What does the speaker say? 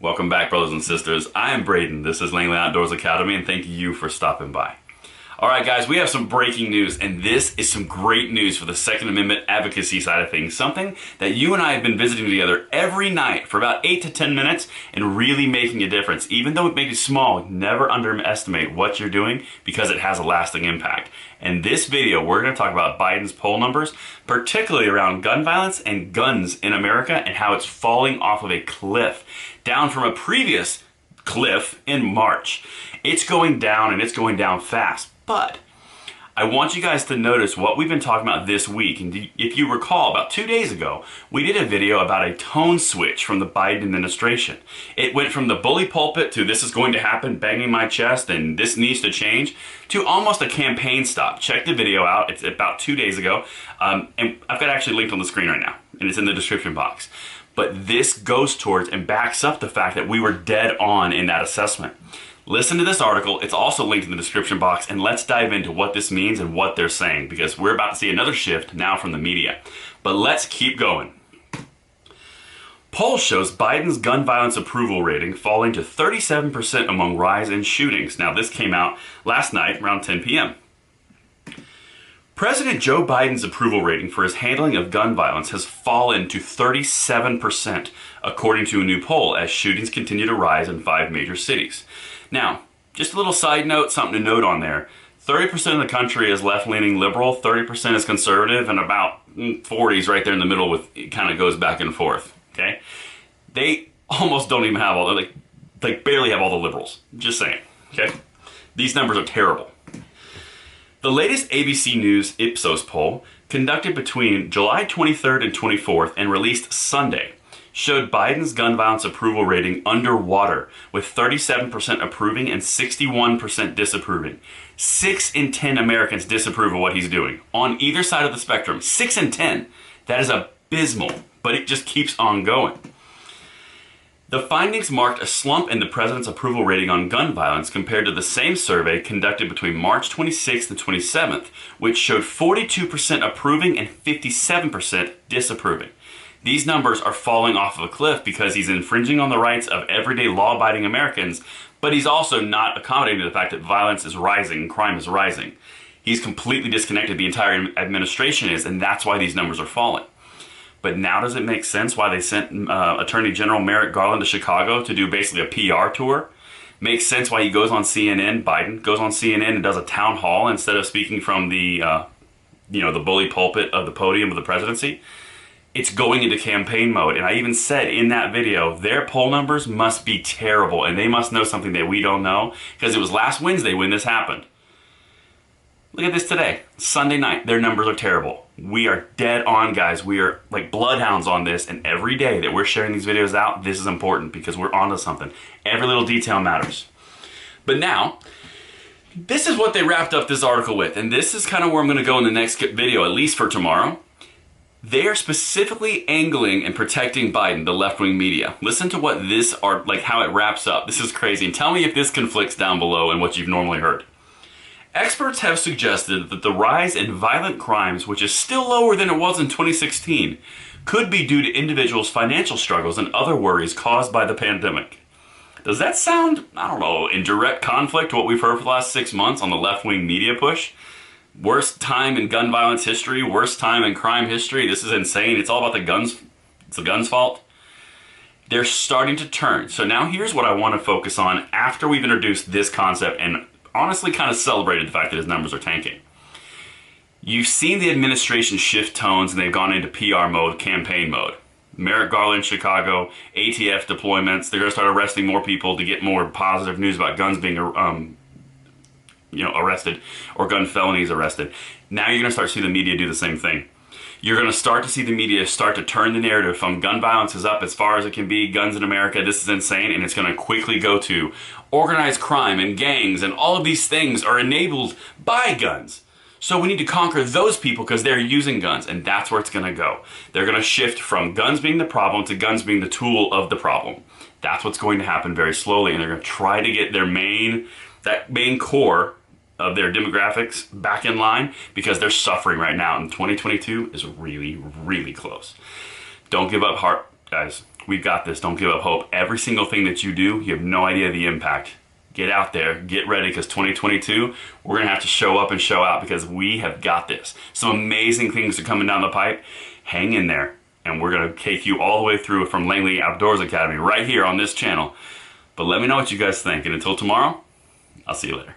Welcome back, brothers and sisters. I am Braden. This is Langley Outdoors Academy, and thank you for stopping by. All right, guys, we have some breaking news, and this is some great news for the Second Amendment advocacy side of things. Something that you and I have been visiting together every night for about 8 to 10 minutes and really making a difference. Even though it may be small, never underestimate what you're doing because it has a lasting impact. In this video, we're going to talk about Biden's poll numbers, particularly around gun violence and guns in America and how it's falling off of a cliff, down from a previous cliff in March. It's going down, and it's going down fast. But I want you guys to notice what we've been talking about this week. And if you recall, about 2 days ago, we did a video about a tone switch from the Biden administration. It went from the bully pulpit to this is going to happen, banging my chest, and this needs to change, to almost a campaign stop. Check the video out. It's about 2 days ago. And I've got it actually linked on the screen right now, and it's in the description box. But this goes towards and backs up the fact that we were dead on in that assessment. Listen to this article. It's also linked in the description box, and let's dive into what this means and what they're saying, because we're about to see another shift now from the media. But let's keep going. Poll shows Biden's gun violence approval rating falling to 37% among rise in shootings. Now, this came out last night around 10 p.m. President Joe Biden's approval rating for his handling of gun violence has fallen to 37%, according to a new poll, as shootings continue to rise in 5 major cities. Now, just a little side note, something to note on there. 30% of the country is left-leaning liberal, 30% is conservative, and about 40s right there in the middle with it kind of goes back and forth, okay? They almost don't even have all, like barely have all the liberals, just saying, okay? These numbers are terrible. The latest ABC News Ipsos poll, conducted between July 23rd and 24th and released Sunday, showed Biden's gun violence approval rating underwater, with 37% approving and 61% disapproving. 6 in 10 Americans disapprove of what he's doing. On either side of the spectrum, 6 in 10. That is abysmal, but it just keeps on going. The findings marked a slump in the president's approval rating on gun violence compared to the same survey conducted between March 26th and 27th, which showed 42% approving and 57% disapproving. These numbers are falling off of a cliff because he's infringing on the rights of everyday law-abiding Americans, but he's also not accommodating to the fact that violence is rising and crime is rising. He's completely disconnected, the entire administration is, and that's why these numbers are falling. But now does it make sense why they sent Attorney General Merrick Garland to Chicago to do basically a PR tour? Makes sense why he goes on CNN, Biden goes on CNN and does a town hall instead of speaking from the, the bully pulpit of the podium of the presidency. It's going into campaign mode. And I even said in that video, their poll numbers must be terrible and they must know something that we don't know, because it was last Wednesday when this happened. Look at this today, Sunday night, their numbers are terrible. We are dead on, guys. We are like bloodhounds on this, and every day that we're sharing these videos out, this is important because we're onto something. Every little detail matters. But now, this is what they wrapped up this article with, and this is kind of where I'm going to go in the next video, at least for tomorrow. They are specifically angling and protecting Biden, the left-wing media. Listen to what this art, like how it wraps up. This is crazy, and tell me if this conflicts down below and what you've normally heard. Experts have suggested that the rise in violent crimes, which is still lower than it was in 2016, could be due to individuals' financial struggles and other worries caused by the pandemic. Does that sound, I don't know, in direct conflict to what we've heard for the last 6 months on the left-wing media push? Worst time in gun violence history, worst time in crime history. This is insane. It's all about the guns. It's the guns' fault. They're starting to turn. So now here's what I want to focus on after we've introduced this concept and honestly kind of celebrated the fact that his numbers are tanking. You've seen the administration shift tones and they've gone into PR mode, campaign mode. Merrick Garland, Chicago, ATF deployments. They're going to start arresting more people to get more positive news about guns being arrested or gun felonies arrested. Now you're going to start to see the media do the same thing. You're going to start to see the media start to turn the narrative from gun violence is up as far as it can be, guns in America, this is insane, and it's going to quickly go to organized crime and gangs, and all of these things are enabled by guns. So we need to conquer those people because they're using guns, and that's where it's going to go. They're going to shift from guns being the problem to guns being the tool of the problem. That's what's going to happen very slowly, and they're going to try to get their main core of their demographics back in line because they're suffering right now, and 2022 is really, really close. Don't give up heart, guys. We've got this. Don't give up hope. Every single thing that you do, you have no idea the impact. Get out there, get ready, because 2022, we're gonna have to show up and show out because we have got this. Some amazing things are coming down the pipe. Hang in there, and we're gonna take you all the way through from Langley Outdoors Academy right here on this channel. But let me know what you guys think, and until tomorrow, I'll see you later.